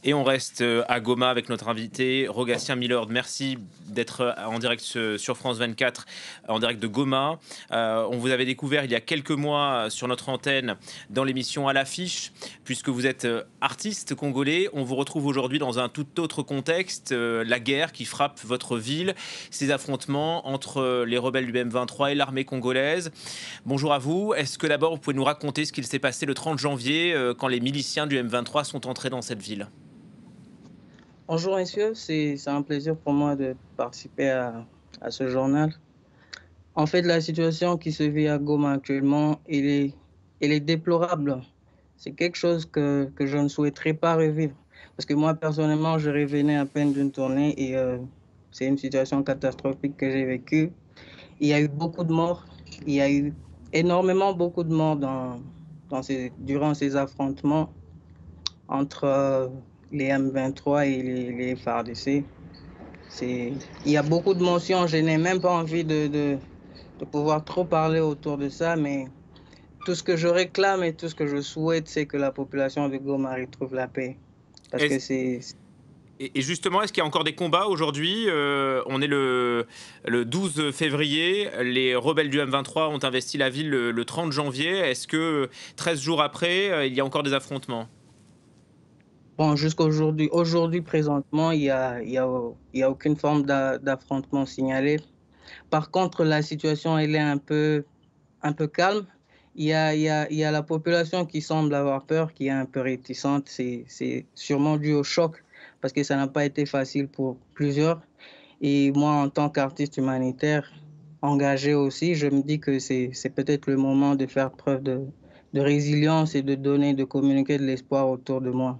Et on reste à Goma avec notre invité Rogatien Milord. Merci d'être en direct sur France 24, en direct de Goma. On vous avait découvert il y a quelques mois sur notre antenne dans l'émission À l'affiche, puisque vous êtes artiste congolais. On vous retrouve aujourd'hui dans un tout autre contexte, la guerre qui frappe votre ville, ces affrontements entre les rebelles du M23 et l'armée congolaise. Bonjour à vous. Est-ce que d'abord vous pouvez nous raconter ce qu'il s'est passé le 30 janvier quand les miliciens du M23 sont entrés dans cette ville? Bonjour messieurs, c'est un plaisir pour moi de participer à ce journal. En fait, la situation qui se vit à Goma actuellement, elle est déplorable. C'est quelque chose que je ne souhaiterais pas revivre. Parce que moi, personnellement, je revenais à peine d'une tournée et c'est une situation catastrophique que j'ai vécue. Il y a eu beaucoup de morts, il y a eu énormément beaucoup de morts durant ces affrontements entre les M23 et les FARDC. Il y a beaucoup de mentions, je n'ai même pas envie de pouvoir trop parler autour de ça, mais tout ce que je réclame et tout ce que je souhaite, c'est que la population de Goma retrouve la paix. Parce que Est-ce- c'est... Et justement, est-ce qu'il y a encore des combats aujourd'hui? On est le 12 février. Les rebelles du M23 ont investi la ville le 30 janvier. Est-ce que 13 jours après, il y a encore des affrontements? Bon, aujourd'hui, présentement, il y a aucune forme d'affrontement signalé. Par contre, la situation, elle est un peu calme. Il y a la population qui semble avoir peur, qui est un peu réticente. C'est sûrement dû au choc, parce que ça n'a pas été facile pour plusieurs. Et moi, en tant qu'artiste humanitaire engagé aussi, je me dis que c'est peut-être le moment de faire preuve de résilience et de donner, de communiquer de l'espoir autour de moi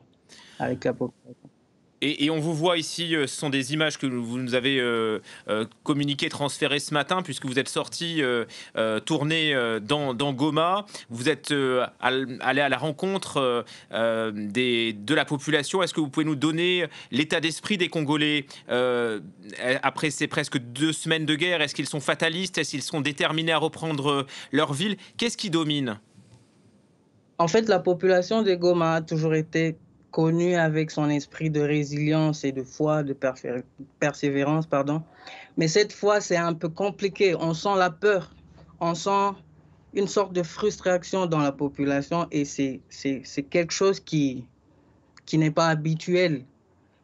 avec la population. Et on vous voit ici, ce sont des images que vous nous avez communiquées, transférées ce matin, puisque vous êtes sorti tourner dans Goma. Vous êtes allé à la rencontre de la population. Est-ce que vous pouvez nous donner l'état d'esprit des Congolais après ces presque 2 semaines de guerre? Est-ce qu'ils sont fatalistes? Est-ce qu'ils sont déterminés à reprendre leur ville? Qu'est-ce qui domine? En fait, la population de Goma a toujours été connue avec son esprit de résilience et de foi, de persévérance, pardon. Mais cette fois, c'est un peu compliqué. On sent la peur, on sent une sorte de frustration dans la population et c'est quelque chose qui n'est pas habituel.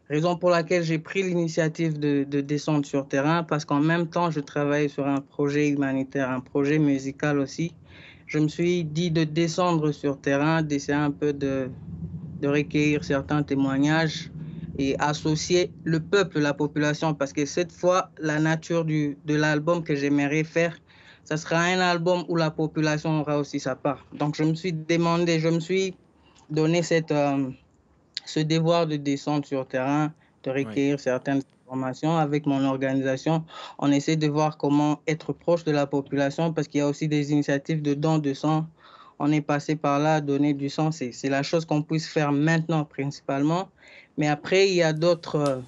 Raison pour laquelle j'ai pris l'initiative de descendre sur terrain parce qu'en même temps, je travaillais sur un projet humanitaire, un projet musical aussi. Je me suis dit de descendre sur terrain, d'essayer un peu de recueillir certains témoignages et associer le peuple, la population, parce que cette fois, la nature de l'album que j'aimerais faire, ça sera un album où la population aura aussi sa part. Donc, je me suis donné ce devoir de descendre sur terrain, de Oui. recueillir certaines informations avec mon organisation. On essaie de voir comment être proche de la population parce qu'il y a aussi des initiatives de don de sang. On est passé par là, donner du sang, c'est la chose qu'on puisse faire maintenant principalement. Mais après, il y a d'autres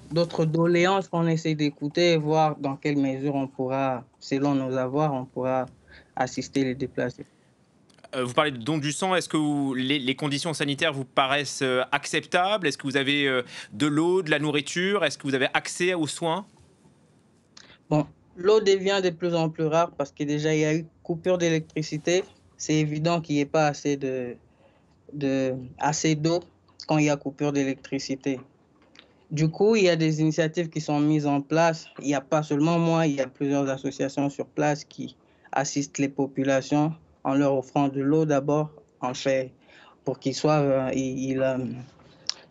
doléances qu'on essaie d'écouter et voir dans quelle mesure on pourra, selon nos avoirs, on pourra assister les déplacés. Vous parlez de don du sang. Est-ce que les conditions sanitaires vous paraissent acceptables? Est-ce que vous avez de l'eau, de la nourriture? Est-ce que vous avez accès aux soins? Bon, l'eau devient de plus en plus rare parce que déjà il y a eu coupure d'électricité. C'est évident qu'il n'y ait pas assez d'eau quand il y a coupure d'électricité. Du coup, il y a des initiatives qui sont mises en place. Il n'y a pas seulement moi, il y a plusieurs associations sur place qui assistent les populations en leur offrant de l'eau d'abord, en fait, pour qu'ils soient,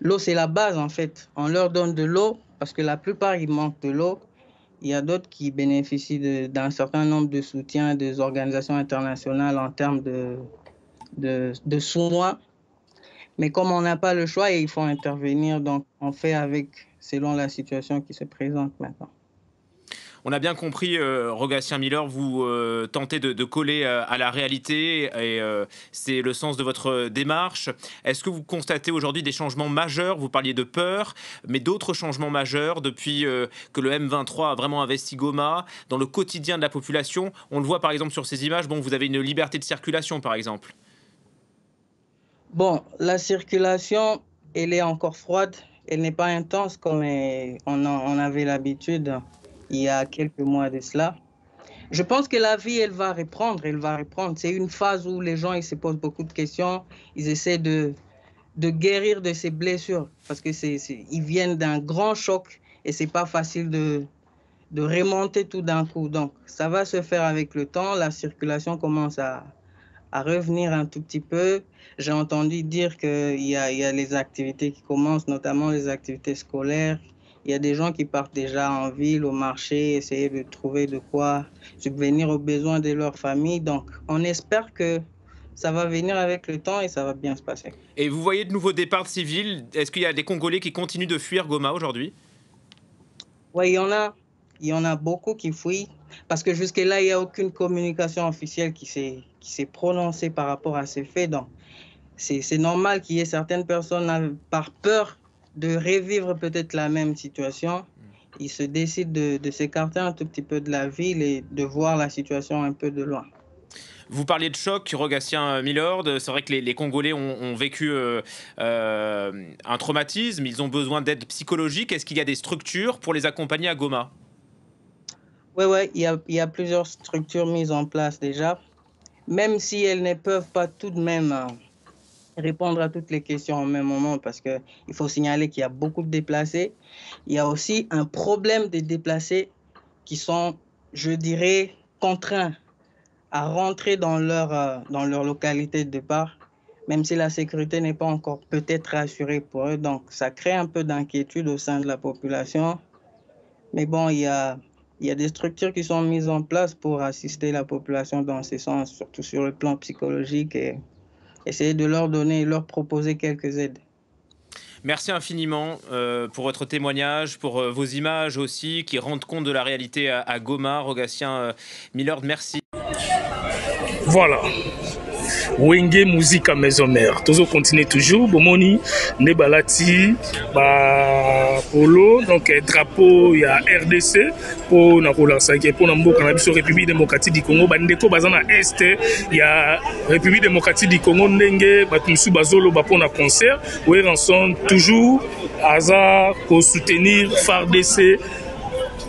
l'eau, c'est la base en fait. On leur donne de l'eau parce que la plupart, ils manquent de l'eau. Il y a d'autres qui bénéficient d'un certain nombre de soutiens des organisations internationales en termes de soins. Mais comme on n'a pas le choix et il faut intervenir, donc on fait avec selon la situation qui se présente maintenant. On a bien compris, Rogatien Miller, vous tentez de coller à la réalité et c'est le sens de votre démarche. Est-ce que vous constatez aujourd'hui des changements majeurs? Vous parliez de peur, mais d'autres changements majeurs depuis que le M23 a vraiment investi Goma dans le quotidien de la population? On le voit par exemple sur ces images. Bon, vous avez une liberté de circulation, par exemple. Bon, la circulation, elle est encore froide. Elle n'est pas intense comme on avait l'habitude il y a quelques mois de cela. Je pense que la vie, elle va reprendre, elle va reprendre. C'est une phase où les gens, ils se posent beaucoup de questions. Ils essaient de guérir de ces blessures parce que ils viennent d'un grand choc et c'est pas facile de remonter tout d'un coup. Donc, ça va se faire avec le temps. La circulation commence à revenir un tout petit peu. J'ai entendu dire qu'il y a les activités qui commencent, notamment les activités scolaires. Il y a des gens qui partent déjà en ville, au marché, essayer de trouver de quoi subvenir aux besoins de leur famille. Donc, on espère que ça va venir avec le temps et ça va bien se passer. Et vous voyez de nouveaux départs civils? Est-ce qu'il y a des Congolais qui continuent de fuir Goma aujourd'hui? Oui, il y en a. Il y en a beaucoup qui fuient parce que jusque-là, il n'y a aucune communication officielle qui s'est prononcée par rapport à ces faits. Donc, c'est normal qu'il y ait certaines personnes, par peur de revivre peut-être la même situation, ils se décident de s'écarter un tout petit peu de la ville et de voir la situation un peu de loin. Vous parliez de choc, Rogatien Milord. C'est vrai que les Congolais ont vécu un traumatisme. Ils ont besoin d'aide psychologique. Est-ce qu'il y a des structures pour les accompagner à Goma? Oui, ouais, il y a plusieurs structures mises en place déjà, même si elles ne peuvent pas tout de même répondre à toutes les questions au même moment, parce qu'il faut signaler qu'il y a beaucoup de déplacés. Il y a aussi un problème des déplacés qui sont, je dirais, contraints à rentrer dans leur localité de départ, même si la sécurité n'est pas encore peut-être assurée pour eux. Donc, ça crée un peu d'inquiétude au sein de la population. Mais bon, il y a des structures qui sont mises en place pour assister la population dans ce sens, surtout sur le plan psychologique, et essayer de leur donner, leur proposer quelques aides. Merci infiniment pour votre témoignage, pour vos images aussi qui rendent compte de la réalité à Goma. Rogatien Milord, merci. Voilà. Wenge musique à maison mère. Toujours continue toujours. Bomoni, Nebalati, Polo, donc drapeau, il y a RDC pour Nakola Sake, pour Nambo Cannabis, République démocratique du Congo. Bandeko Bazana Est, il y a République démocratique du Congo, Ndenge, Batunsu Bazolo, pour na concert, où ils sont toujours hasard pour soutenir FARDC.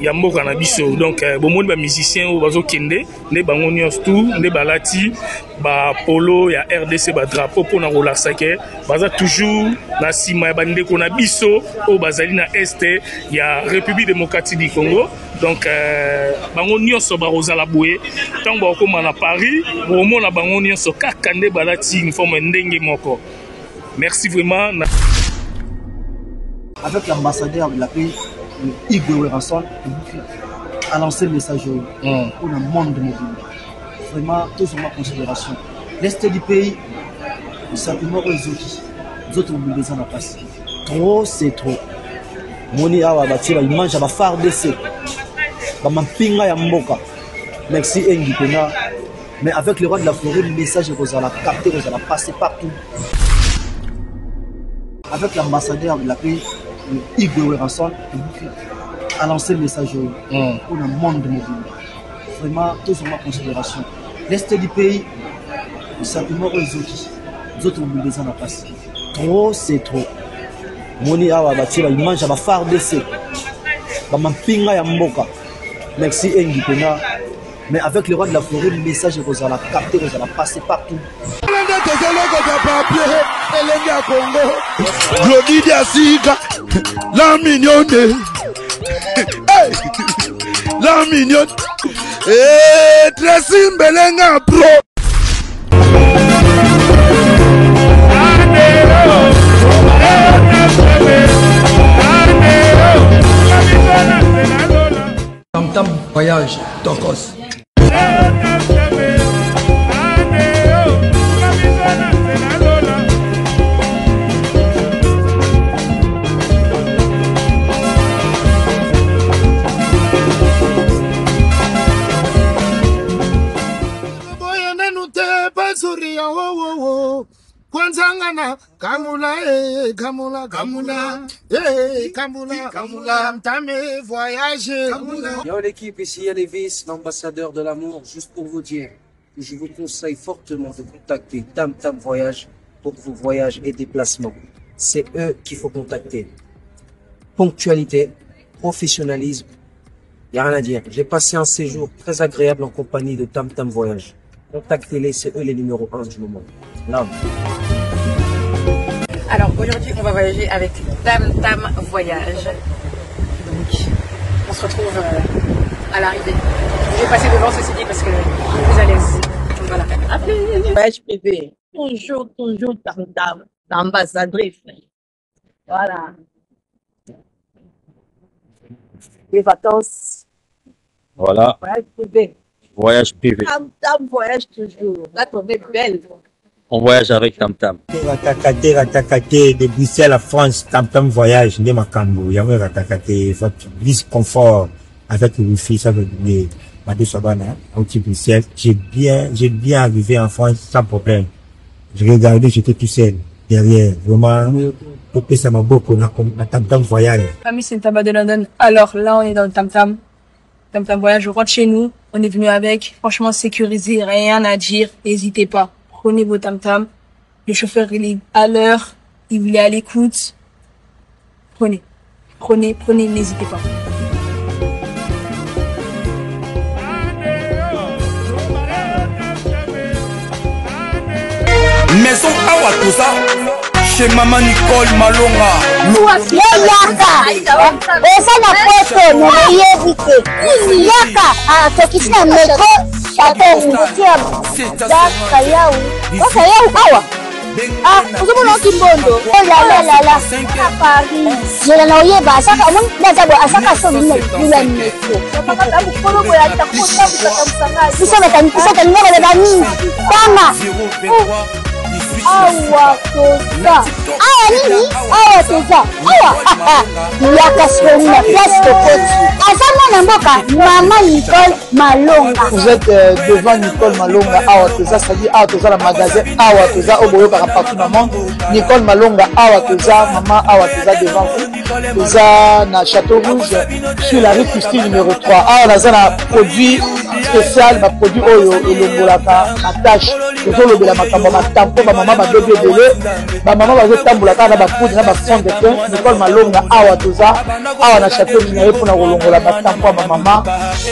Yambo Canabiso, donc bon ba musicien au bazo kende ne bango nyos tout ne balati ba polo ya RDC ba drapeau pour na rola sake baza toujours na sima ya bande ko na biso au bazali na este ya République démocratique du Congo, donc bango nyos ba rozala boye tant ba ko na Paris au mona bango nyos kaka nde balati uniforme ndenge moko. Merci vraiment. Avec l'ambassadeur de la pays Igwe Ranson a lancé le message pour le monde de nos villes. Vraiment, tous en considération. L'Est du pays, simplement les autres mobilisés en place. Trop, c'est trop. Moni awa bati ba image ba FARDC. Ba mampinga ya mboka. Merci Engi Pena. Mais avec le roi de la forêt, le message vous allez capter, vous allez passer partout. Avec l'ambassadeur de la pays Igwe Ranson a lancé le message pour le monde de nos villes. Vraiment, tous en considération. L'Est du pays, simplement les autres mobilisés en place. Trop, c'est trop. Moni awa bati ba image ba FARDC. Ba mampinga ya mboka. Merci Engi Pena. Mais avec le roi de la forêt, le message vous allez capter, vous allez passer partout. La mignonne, la mignonne, et Tracy Mbelenga pro. Tam Tam Voyage, Tokos. Kwanzangana kamula kamula kamula kamula kamula mtame voyage kamula. Yo l'équipe, ici Yalevis, l'ambassadeur de l'amour, juste pour vous dire que je vous conseille fortement de contacter Tam Tam Voyage pour vos voyages et déplacements. c'est eux qu'il faut contacter. Ponctualité, professionnalisme, il n'y a rien à dire. J'ai passé un séjour très agréable en compagnie de Tam Tam Voyage. Contactez-les, c'est eux les numéros 1 du moment. Là. Alors aujourd'hui, on va voyager avec Tam Tam Voyage. Donc, on se retrouve à l'arrivée. Je vais passer devant, ceci dit, parce que je suis plus à l'aise. Donc voilà. Voyage privé. Toujours Tam Tam. L'ambassadrice. Voilà. Les vacances. Voilà. Voyage privé. Voyage privé. Tam Tam voyage toujours. Là, on est belle. On voyage avec Tam Tam. Ratakate de Bruxelles à France, Tam Tam voyage, de Makambo. Il y a un ratakate, vice confort avec le wifi, ça veut dire, Madé Sabana, au petit Bruxelles. J'ai bien arrivé en France sans problème. Je regardais, j'étais tout seul, derrière. Vraiment, ça m'a beaucoup, on a Tam Tam voyage. Famille, c'est le tabac de London. Alors là, on est dans le Tam Tam. Tam Tam Voyage, je rentre chez nous. On est venu avec. Franchement, sécurisé, rien à dire. N'hésitez pas. Prenez vos Tam Tam. Le chauffeur, il est à l'heure. Il est à l'écoute. Prenez. Prenez, n'hésitez pas. Maison Awatusa, chez Maman Nicole Malonga. Yaka, esa na poto na yebite. Yaka, tokisina meko, ataingia daka yao. Daka yao awa. Uzumuna kimbondo. La. Paris. Jela na oyeba asaka mun ndazabo asaka so minne bila meko. Paka tabu kono ya takuta kutamsanga. Kusaka ngaba le bani. Kama. Awa toza. Awa nini? Awa toza. Awa. Yaka soni na place de Côte. Azama na mboka Maman Nicole Malonga. Vous êtes devant Nicole Malonga Awa toza, c'est-à-dire Awa toza la magasin Awa toza au boyo par partout dans le monde. Nicole Malonga Awa toza, Maman Awa toza devant vous. Toza na Château Rouge sur la rue Custine numéro 3. Awa naza na produit spécial, ma produit oyo elongolaka na tâche. Tozolo bela makambo matampo ba maman ba bébé belé. Ba maman ba zotambola kana ba poudre na ba fond de teint. Nicole Malonga Awa toza. Awa na Château Minaye pour na kolongola matampo ba maman.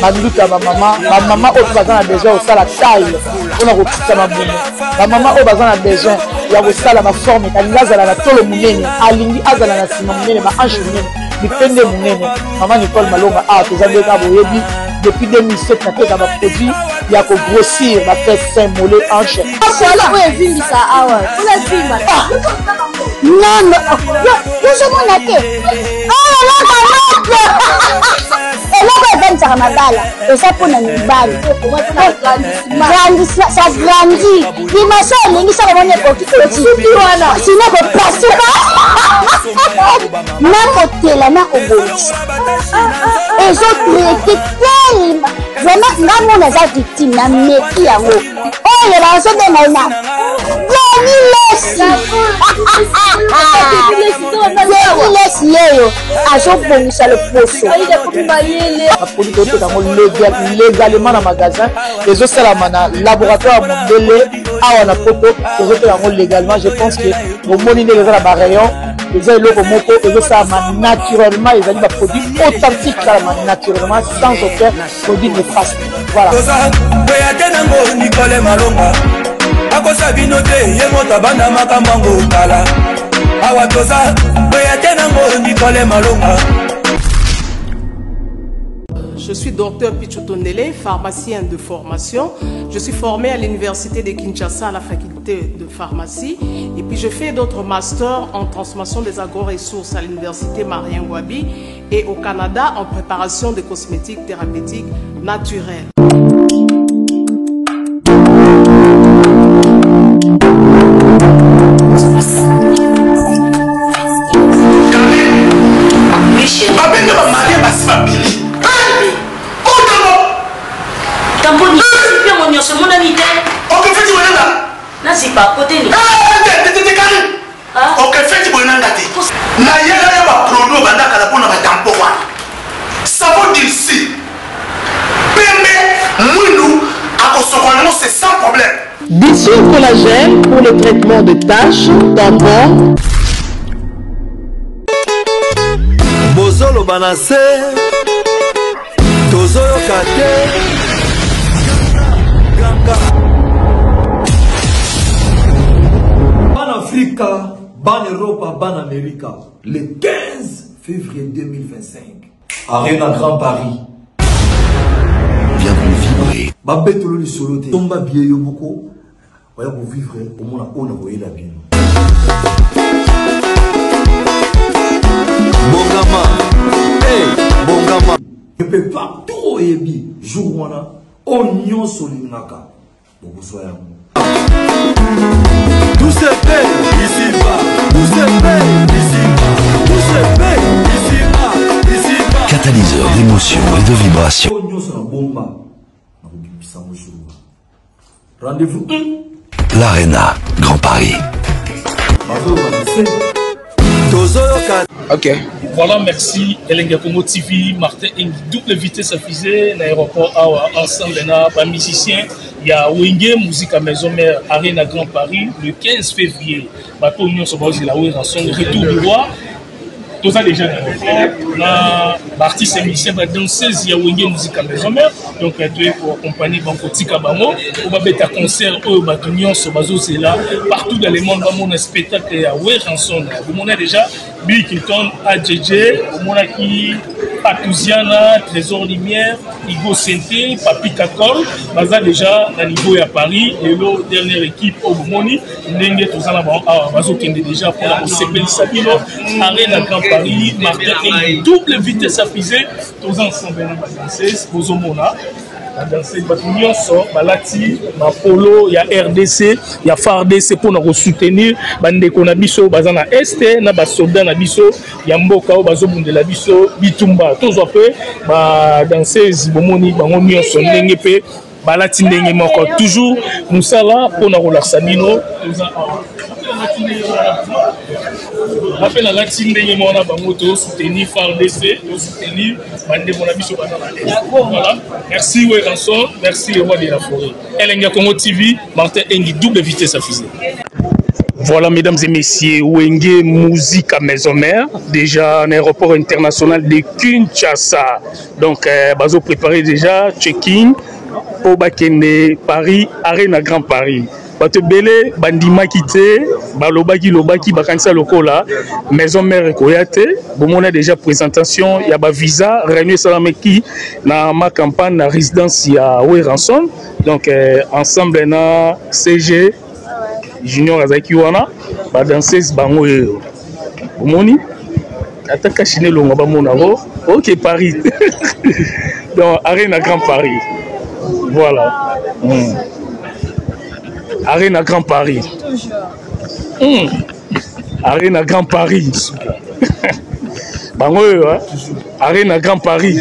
Manduka ba maman au bazan a besoin au sala taille. On a repoussé ma boum. Ba maman au bazan a besoin ya ko sala ma forme kalinga la tolo munene. Alingi azala na sima munene ba ange munene. Dipende munene. Maman Nicole Malonga Awa toza beka boyebi. Depuis 2007, na teka ba produit ya ko grossir ba fait saint mollet hanche. Voilà où est venu ça awa. Pour la vie madame. Non. Nous sommes là que. Là ça mabala. Et ça pour na mibali. Grandit, ça grandit. Dimension lingi ça va pas qui petit. Sinon ko pasuka. Na hôtel na ko bolis. Et je traité tellement vraiment ngambo na za victime na meki yango. Oh le raso de na. Laisse yoyo azobongisa le poso légalement na magasin ezosalama na laboratoire mondele awa na poto ezotela yango légalement. Je pense que omoni ndenge eza na barayon eza eloko moko ezosalama naturellement, ezali baproduit authentique salama naturellement sans aucun produit néfaste. Voilà. Akosa bino te ye moto abanda makambo yango kala awa toza boya te nango Nicole Malonga. Je suis docteur Pichotondele, pharmacien de formation. Je suis formé à l'université de Kinshasa à la faculté de pharmacie. Et puis je fais d'autres masters en transformation des agro-ressources à l'université Marien Wabi et au Canada en préparation de cosmétiques thérapeutiques naturelles. Bissou collagène pour le traitement de taches, tampons. bozolo banase tozoyoka te Ban Afrique, Ban Europe, Ban Amérique, le 15 février 2025, Arena Grand Paris. Bienvenue vibrer. Babetolo le solo te. Tomba bien yo beaucoup. Voyons pour vivre au monde on a voyé la bien. Bongama. Hey, Bongama. Je peux pas tout ebi jour wana onyo solinaka. Beaucoup soyez Tout se fait ici-bas. Tout se fait ici-bas. Tout se fait ici-bas. Ici-bas. Catalyseur d'émotions et de vibrations. Rendez-vous L'Arena Grand Paris. Ok. Voilà, merci. Elenga Congo TV, Martin Engi, double vitesse à fusée, l'aéroport ensemble, les musiciens. Il y a Wenge, musique à maison mère, Arena Grand Paris, le 15 février. Bateau Union Sobazi, la rançon, retour du roi. Tout ça déjà l'artiste et musicien va danser, il y a Wenge musique à maison mère. Donc, tu es pour accompagner Bankoti Kabamo. On va mettre un concert au Bateau Union Sobazo, c'est là. Partout dans le monde, on a un spectacle à rançon. Vous avez déjà Bill Clinton, AJJ, Monaki, Patouziana, Trésor Lumière, Igo Senté, Papi Kakol, Baza déjà à niveau à Paris, et l'autre dernière équipe au Moni, Nengue Tozana Bazo Kende déjà pour la CPL Sabino, Arena Grand Paris, Martin Engi, double vitesse à fusée, tous ensemble dans la danseuse, Bozomona. Danser Batunion, Balati, Polo, il y a RDC, il y a FARDC pour nous soutenir. Bande Konabiso, Bazana Este, na Basoda Nabiso, Yamboka, Bazobunde la Biso, Bitumba, tous un peu, danser Zibomoni, Bangomion, son Nengepe, Balati Nengemoko, toujours, nous sommes là pour nous relaxer. Rappel à la team de Yemona Bamoto, soutenir FARDC, soutenir Bande Konabiso, voilà. Merci Weranson, merci le roi de la forêt. Elenga Congo TV, Martin Engi, double vitesse à fusée. Voilà, mesdames et messieurs, Wenge musique à maison mère, déjà un aéroport international de Kinshasa. Donc, Bazo préparé déjà, check-in, au Bakende, Paris, Arena Grand Paris. Bato Belé, Bandima Kité, Balobaki, Lobaki, Bakansa Lokola, maison mère Koyate. Bon, on a déjà présentation, il y a ba visa, Réunion Salameki, na ma campagne, na résidence, il y a Weranson. Donc, ensemble, na CG, Junior Azaki Wana, ba danseuse bango Omoni, ataka chine longa ba monavo. OK Paris. Donc Arena Grand Paris. Voilà. Arena Grand Paris. Arena Grand Paris. Bango Arena Grand Paris.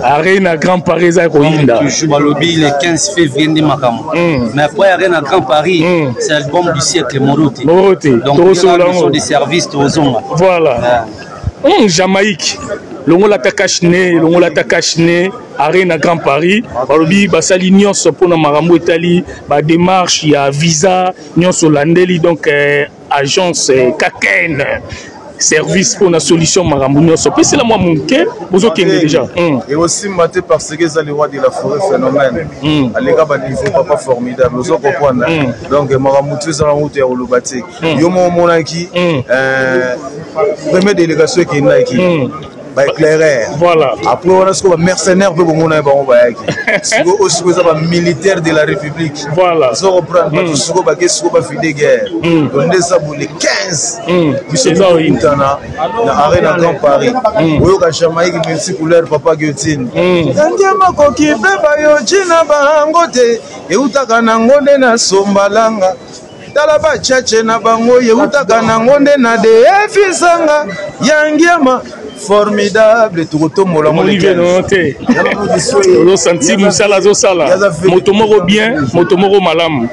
Arena Grand Paris za koyinda. Balobi le 15 février de Makam. Mais après Arena Grand Paris, c'est l'album du siècle Moroté. Donc nous des services aux hommes. Voilà. Jamaïque. Longola Takashne, Longola Takashne, Arena Grand Paris. Balobi basali nyonso pona marambo etali, ba démarche ya visa nyonso landeli donc agence Kaken. Service pour la solution Marambounio. C'est la moi mon quai, vous avez déjà. Et aussi maté parce que c'est le roi de la forêt phénomène. Les gars, il faut pas formidable. Vous avez compris. Donc Maramboutou c'est la route de Olobatik. Yomo Monaki, première délégation qui est là qui. Éclaireur. Voilà. Après, on a ce qu'on va mercenaire pour mon aussi militaire de la République. Voilà. Ça reprend ce qu'on va faire des guerres. Donc, ça pour les 15. Puis c'est ça, Intana, dans Arena Grand Paris. Oui, au Jamaïque, multicouleur, Papa Guillotine. Yandiama koki beba yo jina bangote. Eutaka na ngonde na sombalanga. Talaba chache na bango. Eutaka na ngonde na defisanga. Yandiama. Formidable, tout le monde senti Moussala Zosala, Motomoro bien, Motomoro malam.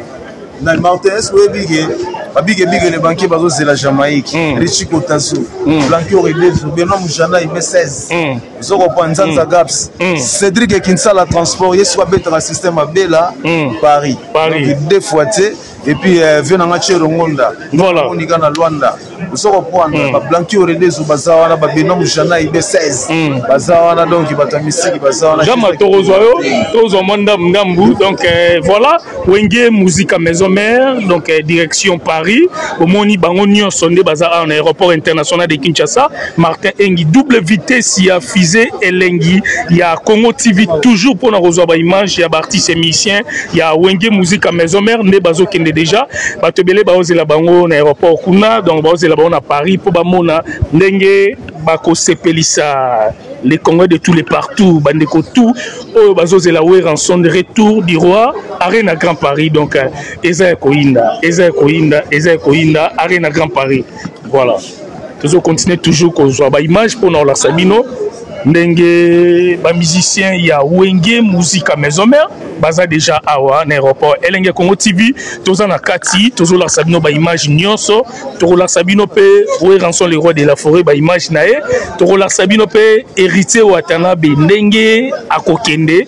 Dans Martin, les banquiers de la Jamaïque, Richie Kotasso, Blanquio Redezo, Benoît Moujana, il met 16. Zoro Panzanza Gaps, Cédric Kinsala Transport, il soit bête dans le système à Bella, Paris. Donc, deux fois, et puis vieux nanga Chero Ngonda voilà onika na Luanda usoko prendre ba Blanqui Oredezo baza wana ba Benom Jana ibe 16 baza wana donc batamisiki baza wana Jama Torozoyo Tozo Manda Mdambu donc voilà Wenge Musique Maison Mère donc direction Paris au moni bango nyonso nde baza en aéroport international de Kinshasa Martin Engi double vitesse ya Fizé Elengi ya Congo TV toujours pour na rezoa ba image ya ba artiste musicien ya Wenge Musique Maison Mère nde bazo kende déjà batebele baozela bango na aéroport kuna donc baozela bango na Paris pour bamona ndenge bako sepelisa les Congolais de tous les partout bandeko tout oyo bazozela we rançon de retour du roi Arena Grand Paris donc Eza Koinda Arena Grand Paris voilà toujours continuer toujours qu'on soit ba image pour na Sabino ndenge ba musicien ya Wenge Musique Maison Mère baza déjà awa na aéroport Elenge Congo TV toza na kati tozo la Sabino ba image nyonso to la Sabino pe we rançon le roi de la forêt ba image nae to la Sabino pe héritier watana be ndenge akokende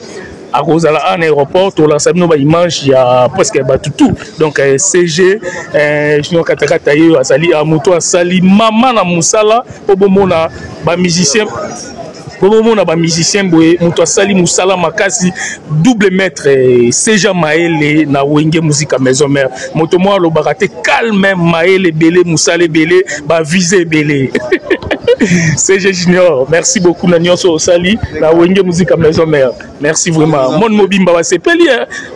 akozala en aéroport to la Sabino ba image ya presque batutu donc CG junior katakata yo azali amuto asali mama na musala po bomona ba musicien Pour ba musicien boye muto asali musala makasi double maître Seja Maele na Wenge Musique Maison Mère moto mo lo bakate calme Maele belé musale belé ba visé belé CG Junior merci beaucoup na nyonso osali na Wenge Musique Maison Mère merci vraiment mon mobimba wa sepeli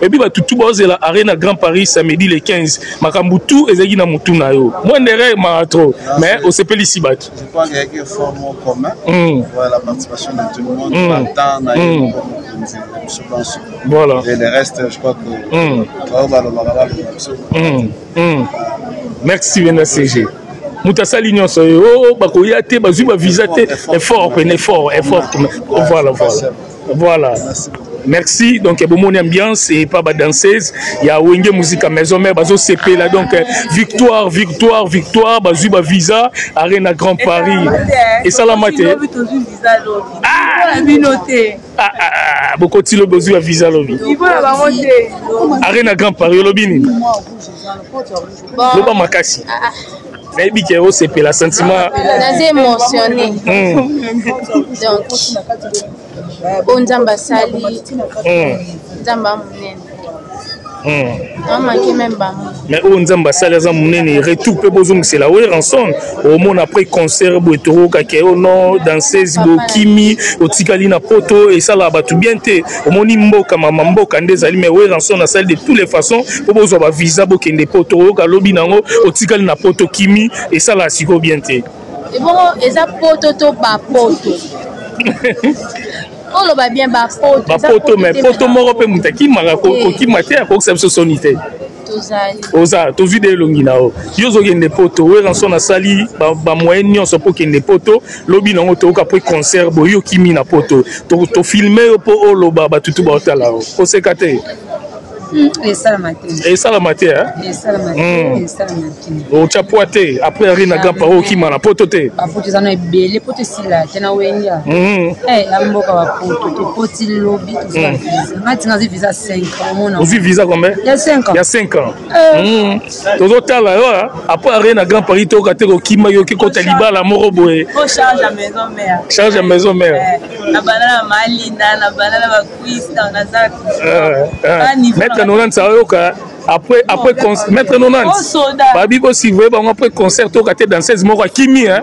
et puis ba tutu bozela Arena Grand Paris samedi le 15 makambutu ezaki na mutu na yo moi ndere maratro mais au sepeli sibat je pense qu'il y a un format commun voilà la participation de tout le monde voilà et le reste je crois que merci bien CG Moutasali nyonso bakoya te bazui ba visa te effort voilà merci donc bon ambiance et pas ba danseuse ya Wenge Musique Maison Mère bazo CP là donc victoire bazui ba visa Arena Grand Paris et salamate beaucoup tilo bazui ba visa lobby Arena Grand Paris lobby loba makasi Maybe que vous c'est la sentiment. Très émotionné. Donc, bon Nzamba Sali, Nzamba Munene. Mais on Nzamba Sali Munene retour pe bozong c'est la ouais rançon au monde après concert boetoro kakeo non danseuse bokimi otikali na poto et ça là ba tout bien té au moni mboka mama mboka ndezali mais ouais rançon na salle de toutes les façons po bozo ba visa bokende poto ka lobi nango otikali na poto kimi et ça là siko bien té et bon eza poto to ba poto on va bien ba poto mais poto moko pe mutaki marako ki maté a ko sebso sonité oza to vidéo longinao yozo gende poto we rançon na sali ba moyen nyonso po kende poto lobi nango to ka pre concert boyo kimi na poto to filmer po oloba ba tutu ba otala ko sekate et ça la matin au chapoate après Arena Grand Paris qui m'a la poto te poto za na belé poto sila tena wenga amboka wa poto poti lobby ngati ngazi visa 5 on visa combien il y a 5 ans il y a 5 ans total là après Arena Grand Paris to ka te ko kima yo ki ko taliba la moro boé charge à maison mère na banana malinda na banana ba kwista na zaki Maître Saoka après Maître Nonant babi bo si vous bon après concert to katé dans 16 mois kimi hein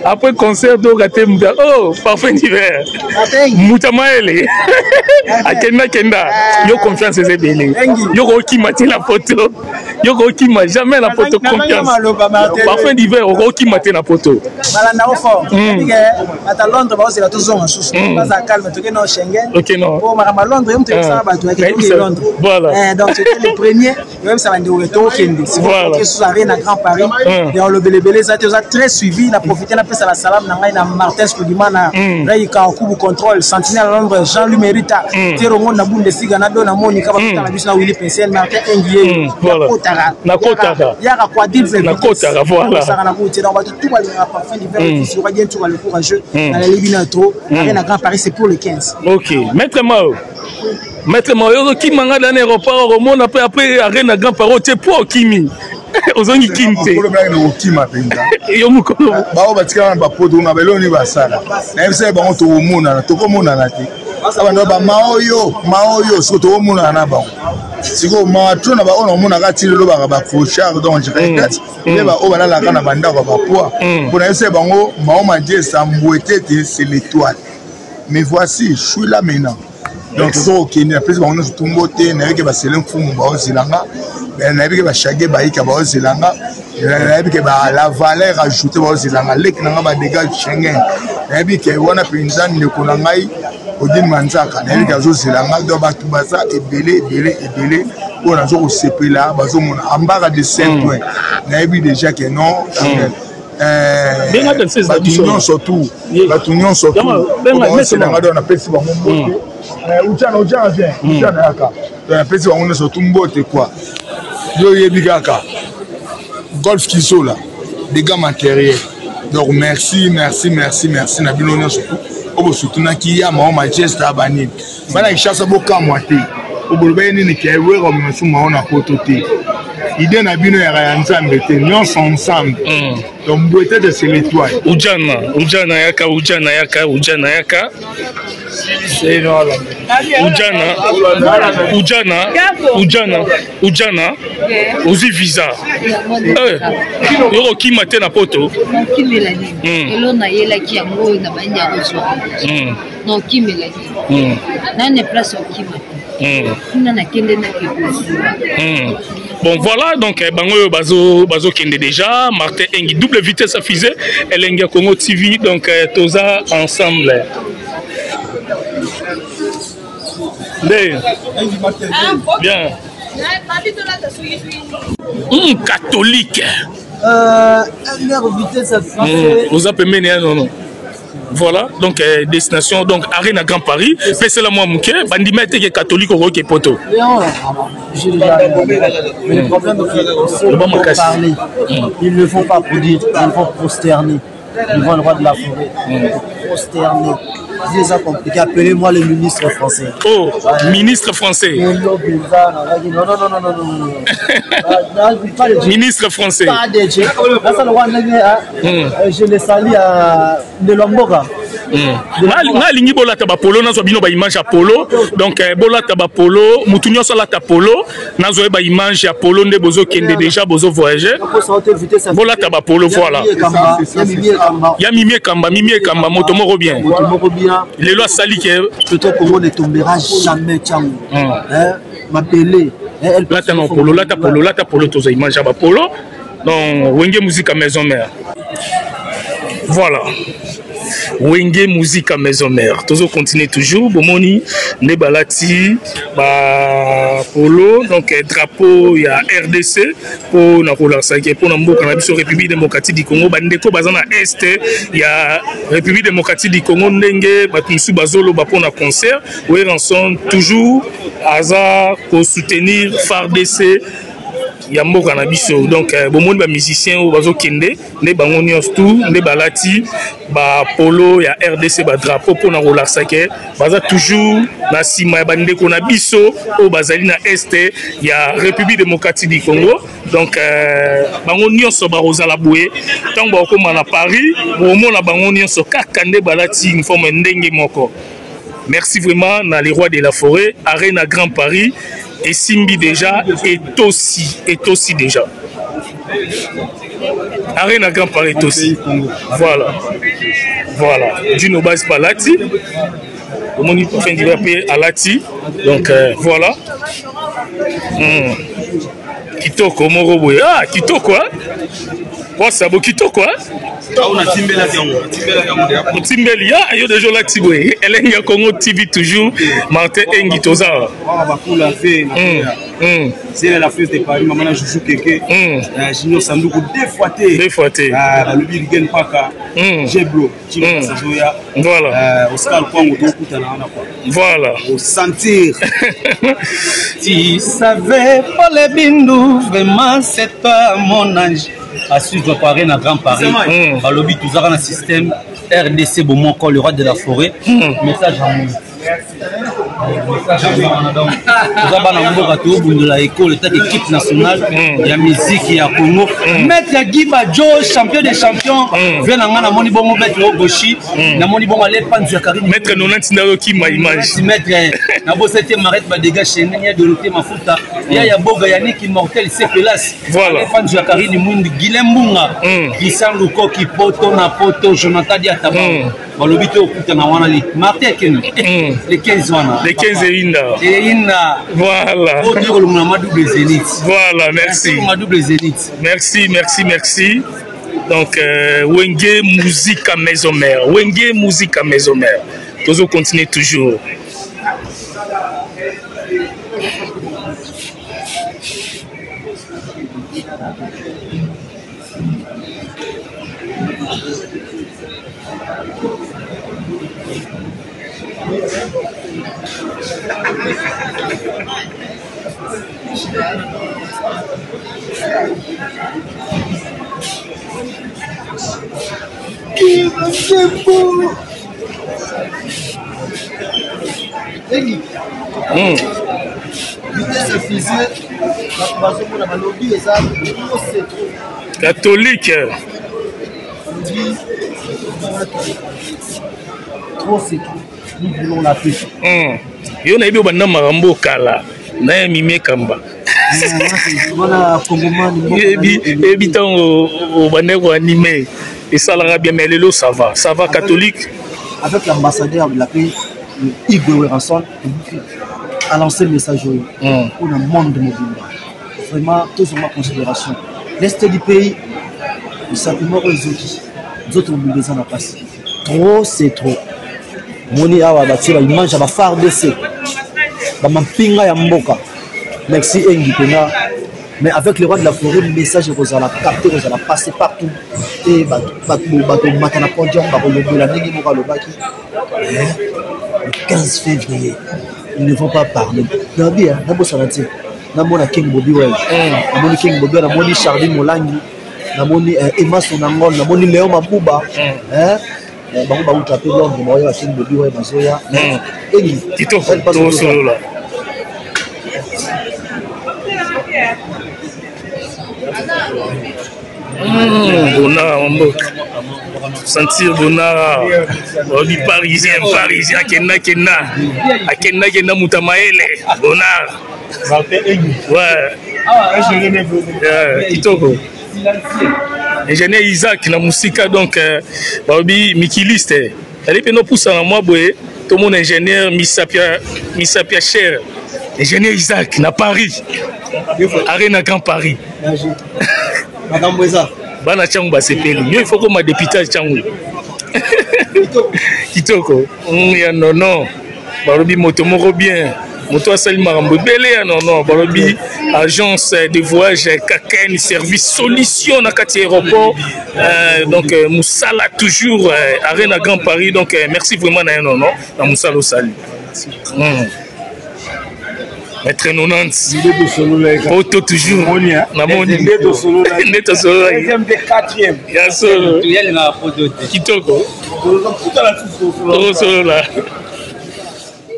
après concert to katé oh parfum d'hiver Moutamaele akenda yo confiance c'est belé yo ko ki mati la photo yo ko ki ma jamais la photo confiance parfum d'hiver ko ki mati la photo balanda au fort à Londres ba c'est la toujours en sous pas calme to no Schengen OK non pour ma Londres on te ça ba to à Londres voilà donc c'était le premier même ça va de retour kendi si vous que sous Arena Grand Paris et on le belé ça très suivi la profiter na pesa la salam na ngai na Martin Skudimana Raika Kubu contrôle Sentinelle Londres Jean-Louis Merita Terongo na Bundesliga na dona Monica ba na biso na Willy Pensel Martin Engié na Kotara ya ka quadruple na Kotara voilà ça na ko tira ba tout ba parfum d'hiver sur bien tout le courageux dans la Libinato Arena Grand Paris c'est pour le 15 OK Maître Mao. Maître Mao, qui m'a dans l'aéroport, au monde après Arena Grand Paro, tu es pour Kimi. Ozongi Kimte. Yo mukolo. Ba batika ba poto na beloni ba sala. Na yebise ba to mona to ko mona na te. Aba ndo ba maoyo so to mona na ba. Siko ma tuna ba ona mona ka tilo ba ba fauchard donc je répète. Mais ba o ba la kana banda ba poa. Pour yebise ba ngo mao manje sambouete c'est l'étoile. Mais voici, je suis là maintenant. Donc toujours au Kenya, après on a tout beauté, na yeke ba selem fumu ba ozilanga. Na yeke ba chagé ba ika ba ozilanga. Na yeke ba la valeur ajoutée ba ozilanga. Lek na ba dégâts Schengen. Na yeke wana pinzani ne konangai odin manzaka. Na yeke zo zilanga do ba tubasa ebele. On a zo sepela ba zo mona ambara de 5 points. Na yeke déjà que non. Batunion surtout. Batunion surtout. C'est la on a pesi ba mbote. Ujana vient. Ujana yaka. On a pesi ba mbote surtout mbote quoi. Yo yebi kaka. Golf Kiso là. Dégâts matériels. Donc merci na bino surtout. Obo surtout na ki ya ma Manchester abani. Bana kishasa boka mwate. Obo beni ni ke we ko msu ma ona kotote. Idée na bino ya nzambe te nyonso ensemble. Donc beauté de c'est l'étoile. Ujana yaka. C'est non Ujana. Ozi visa. Yoko ki maté na poto. Ki melani. Elo na yela ki yango na banya ko. Non ki melani. Na ne place ki maté. Na kende na ki. Bon voilà, donc bango bazo kende déjà, Martin Engi, double vitesse à fusée, Elenga Congo TV, donc toza ensemble. Bien. Catholique. Vitesse à fusée. Vous appelez non. Voilà, donc destination, donc Arena Grand Paris. C'est la moi mouké, bandimètre qui est catholique au qui est poto. J'ai déjà mais le problème c'est qu'ils vont parler. Ils ne font pas produire, ils vont prosterner. Ils vont le roi de la forêt. Prosterner. C'est ça compliqué. Appelez-moi le ministre français. Oh, ministre français. Non. Ministre français. Je les salue à Nelomboka. Na lingi bola taba polo na zo bino ba image ya polo donc bola taba polo mutu nyonso la ta polo na zo ba image ya polo nde bozo kende déjà bozo voyager bola taba polo voilà ya mimie kamba moto moko bien les lois sali que plutôt Congo ne tombera jamais Tchango m'appeler là ta polo tozo image ya ba polo donc wenge musique à maison mère voilà. Wenge musique à maison mère. Tous continue toujours. Bomoni, Nebalati, Polo, donc drapeau, il y a RDC pour Nakola Sake, pour Namboka, la République démocratique du Congo, Bandeko Bazana Est, il y a République démocratique du Congo, Ndenge, Batumsu Bazolo, pour un concert, où ils sont toujours hasard pour soutenir FARDC. Yambo Kanabiso donc bon ba musicien ou bazo kende ne bango nyos tout ne balati ba polo ya RDC ba drapeau pour na rolasake baza toujours na sima ba ndeko na biso o bazali na este ya République démocratique du Congo donc bango nyos ba rozala boué tant ba koma na Paris au mona bango nyos kaka nde balati uniforme ndenge moko. Merci vraiment na les rois de la forêt Arena Grand Paris. Et Simbi déjà est aussi déjà. Arena Grand Paris est aussi. Voilà. Juno Base Palati. Comment il peut faire à Lati. Donc voilà. Kitoko Morobo. Ah, Kitoko quoi? Quoi ça beau Kitoko quoi? Timbeli, il y a des gens là qui sont là. Congo TV toujours. Martin Engi Toza. C'est la fête de Paris. Maman, je joue quelqu'un. Junior Sandoku deux fois. Le Birgen Paka. Jeblo. Voilà. Oscar Kwango. Voilà. Au sentir. Tu savais pas les bindous. Vraiment, c'est pas mon ange. À suivre par un Grand Paris. Balobi, tout ça dans le système RDC, bon, mon corps, le roi de la forêt. Message à moi. toza bana mboka tobundela école etake équipe nationale ya musique ya Congo. Maître ya Giba Jo champion des champions vient na nga namoni bongo maître Ogoshi namoni bongo ale panzu ya Karine maître Nonanti Naroki ma image maître na bo c'était Marette Badega Chenenya de Loté Mafuta ya Boga Yannick Immortel Sepelas voilà panzu ya Karine Mundi Gilembunga Christian Lukoki Poto na Poto Jonathan Diataba balobi to okuta na wana li Martin Ken les 15 wana les 15 Inda voilà voilà merci merci donc Wenge musique à maison mère Wenge musique à maison mère tous continuer toujours catholique trop c'est tout nous voulons la paix yo na ibi bana marambo kala na mimé kamba voilà congomani ebi tango o baneko animé et ça la bien mais lelo ça va catholique avec l'ambassadeur de la paix Igwe Ranson a lancé le message pour le monde de Mobimba vraiment tous en considération l'est du pays simplement les autres mobilisés n'a pas trop c'est trop moni awa batira image ba phare DC ba mampinga ya mboka merci Engi Pena mais avec le roi de la forêt le message que ça la capter que ça la passer partout et bato matana podium ba kolobela ndenge moka lobaki le 15 février ils ne vont pas parler na bien na bossa natie na mona King Bobby Well na moni King Bobby na moni Charlie Molangi na moni Emma Sonangol na moni Léon Mabuba bango ba uta pe Londres moyo ya King Bobby Well bazoya Engi tito to solo là Bonara sentir Bonara du parisien Kena Moutamaele Bonara ouais kitoko ingénieur Isaac na musika donc babi mikiliste ali pe no poussa na moi boye tout mon ingénieur Misapia cher ingénieur Isaac na Paris Arena Grand Paris madame Weza bana changu basepeli yo il faut que ma député changu kitoko ya non barobi moto moko bien moto asali marambo belé ya non barobi agence de voyage Kaken service solution na kati aéroport donc Moussala toujours Arena Grand Paris donc merci vraiment na non na Moussala osali Maître Nonanti Poto toujours Namoni Neto Solo deuxième de quatrième ya solo kitoko Solo là